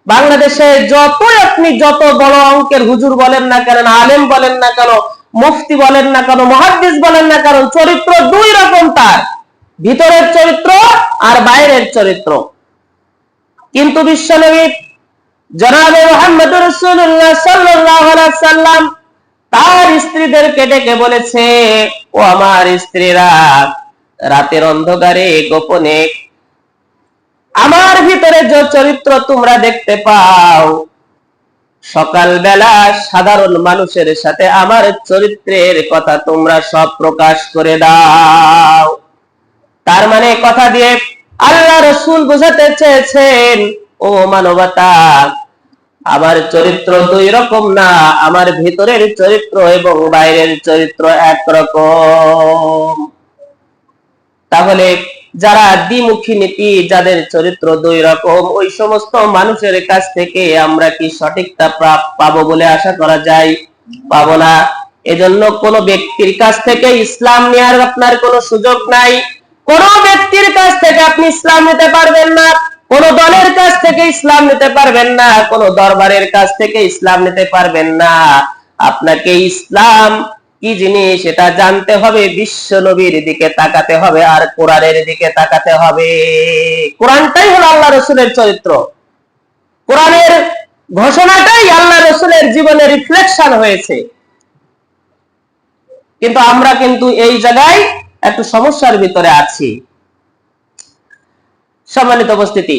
বাংলাদেশে যত বড় অঙ্কের হুজুর বলেন না কেন, আলেম বলেন না কেন, মুফতি বলেন না কেন, মুহাদ্দিস বলেন না কেন, চরিত্র দুই রকম, তার ভিতরের চরিত্র আর বাইরের চরিত্র। কিন্তু বিশ্বনবী জনাবে মুহাম্মদ রাসূলুল্লাহ সাল্লাল্লাহু আলাইহি সাল্লাম তার স্ত্রীদেরকে ডেকে বলেছে, ও আমার স্ত্রীরা, রাতের অন্ধকারে গোপনে আমার ভিতরে যে চরিত্র তোমরা দেখতে পাও, সকালবেলা সাধারণ মানুষের সাথে আমার চরিত্রের কথা তোমরা সব প্রকাশ করে দাও। তার মানে কথা দিয়ে আল্লাহ রাসূল বোঝাতে চেয়েছেন, ও মানবতা, আমার চরিত্র দুই রকম না, আমার ভিতরের চরিত্র এবং বাইরের চরিত্র একরকম। তাহলে যারা দ্বিমুখী নীতি, যাদের চরিত্র দুই রকম, ওই সমস্ত মানুষের কাছ থেকে আমরা কি সঠিকতা পাবো বলে আশা করা যায়? পাবো না। এজন্য কোন ব্যক্তির কাছ থেকে ইসলাম নেওয়ার আপনার কোনো সুযোগ নাই। কোন ব্যক্তির কাছ থেকে আপনি ইসলাম নিতে পারবেন না, কোন দলের কাছ থেকে ইসলাম নিতে পারবেন না, কোন দরবারের কাছ থেকে ইসলাম নিতে পারবেন না। আপনাকে ইসলাম কি জিনিস এটা জানতে হবে, বিশ্ব নবীর দিকে তাকাতে হবে, আর কোরআনের দিকে তাকাতে হবে। কোরআনটাই হলো আল্লাহ রসুলের চরিত্র, কোরআনের ঘোষণাটাই আল্লাহ রসুলের জীবনে রিফ্লেকশন হয়েছে। কিন্তু আমরা কিন্তু এই জায়গায় একটু সমস্যার ভিতরে আছি। সম্মানিত উপস্থিতি,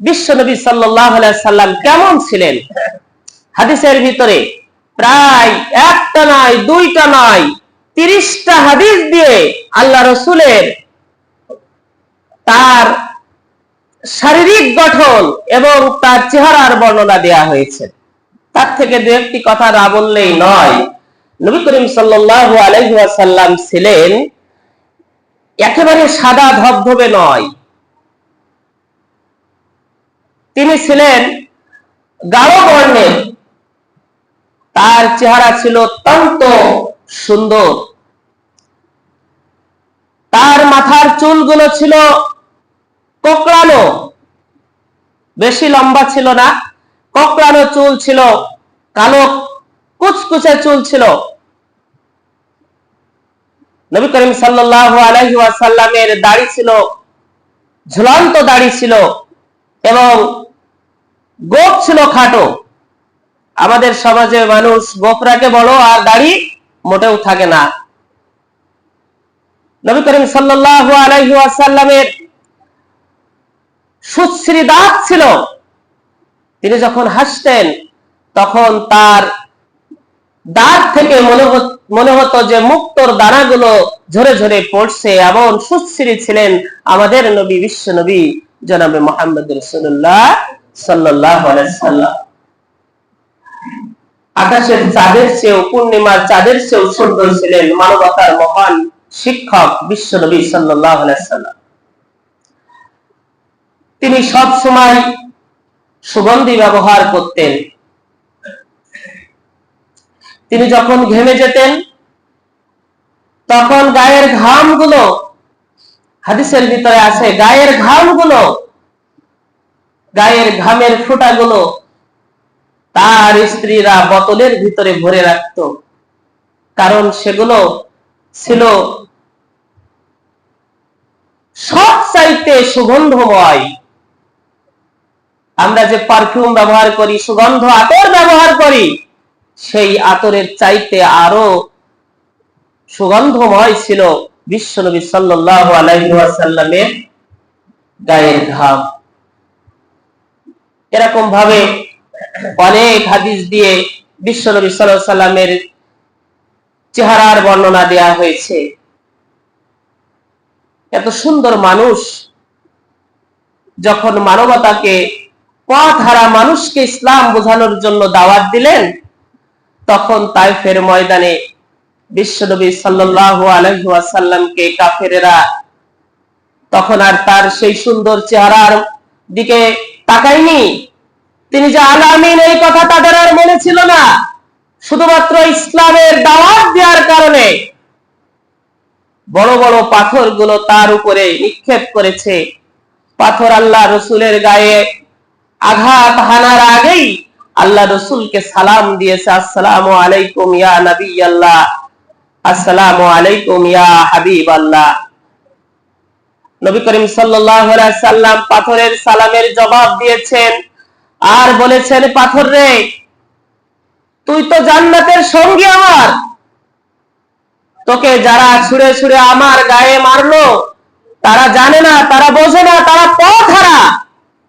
বিশ্ব নবী সাল্লাল্লাহু আলাইহি সাল্লাম কেমন ছিলেন? হাদিসের ভিতরে প্রায় একটা নয়, দুইটা নয়, 30টা হাদিস দিয়ে আল্লাহ রসুলের তার শারীরিক গঠন এবং তার চেহারার বর্ণনা দেয়া হয়েছে। তার থেকে দু একটি কথা না বললেই নয়। নবী করিম সাল্লাল্লাহু আলাইহি ওয়াসাল্লাম ছিলেন একেবারে সাদা ধবধবে নয়, তিনি ছিলেন গাঢ় বর্ণের। তার চেহারা ছিল অত্যন্ত সুন্দর। তার মাথার চুলগুলো ছিল কোঁকড়ানো, বেশি লম্বা ছিল না, কোঁকড়ানো চুল ছিল, কালো কুচকুচে চুল ছিল। নবী করিম সাল্লাল্লাহু আলাইহি ওয়াসাল্লামের দাড়ি ছিল, ঝুলন্ত দাড়ি ছিল, এবং গোঁফ ছিল খাটো। আমাদের সমাজে মানুষ গোঁফ রাখে বড় আর দাড়ি মোটেও থাকে না। নবী করিম সাল্লাল্লাহু আলাইহি ওয়াসাল্লামের সুশ্রী দাঁত ছিল। তিনি যখন হাসতেন তখন তার দাঁত থেকে মনে হতো যে মুক্তোর দানাগুলো ঝরে ঝরে পড়ছে। এমন সুশ্রী ছিলেন আমাদের নবী, বিশ্ব নবী জনাবে মুহাম্মদ রাসূলুল্লাহ সাল্লাল্লাহু আলাইহি সাল্লাম। আকাশের চাঁদের চেয়েও, পূর্ণিমার চাঁদের চেয়েও সুন্দর ছিলেন মানবতার মহান শিক্ষক বিশ্ব নবী সাল্লাল্লাহু আলাইহি সাল্লাম। তিনি সব সময় সুগন্ধি ব্যবহার করতেন। তিনি যখন ঘেমে যেতেন তখন গায়ের ঘামগুলো, হাদিসের ভিতরে আছে, গায়ের ঘামগুলো, গায়ের ঘামের ফোঁটাগুলো তার স্ত্রীরা বোতলের ভিতরে ভরে রাখত, কারণ সেগুলো ছিল সবচাইতে সুগন্ধময়। আমরা যে পারফিউম ব্যবহার করি, সুগন্ধ আতর ব্যবহার করি, সেই আতরের চাইতে আরো সুগন্ধময় ছিল বিশ্বনবী সাল্লাল্লাহু আলাইহি ওয়াসাল্লামের গায়ের ঘাম। এরকম ভাবে অনেক হাদিস দিয়ে বিশ্বনবী সাল্লাল্লাহু আলাইহি ওয়াসাল্লামের চেহারার বর্ণনা দেয়া হয়েছে। এত সুন্দর মানুষ যখন মানবতাকে, পথ হারা মানুষকে ইসলাম বোঝানোর জন্য দাওয়াত দিলেন, তখন তায়েফের ময়দানে বিশ্বনবী সাল্লাল্লাহু আলাইহি ওয়াসাল্লামকে কাফেরেরা তখন আর তার সেই সুন্দর চেহারার দিকে তাকায়নি। তিনি যে আল আমিন, এই কথা তাদের আর মনে ছিল না। শুধুমাত্র ইসলামের দাওয়াত দেওয়ার কারণে বড় বড় পাথরগুলো তার উপরে নিক্ষেপ করেছে। পাথর আল্লাহ রসুলের গায়ে আঘাত হানার আগেই আল্লাহ রাসূলকে সালাম দিয়েছে, আসসালামু আলাইকুম ইয়া নবী আল্লাহ, আসসালামু আলাইকুম ইয়া হাবিব আল্লাহ। নবী করিম সাল্লাল্লাহু আলাইহি সাল্লাম পাথরের সালামের জবাব দিয়েছেন আর বলেছেন, পাথর রে, তুই তো জান্নাতের সঙ্গী আমার, তোকে যারা ছুঁড়ে ছুঁড়ে আমার গায়ে মারলো তারা জানে না, তারা বোঝে না, তারা পথহারা।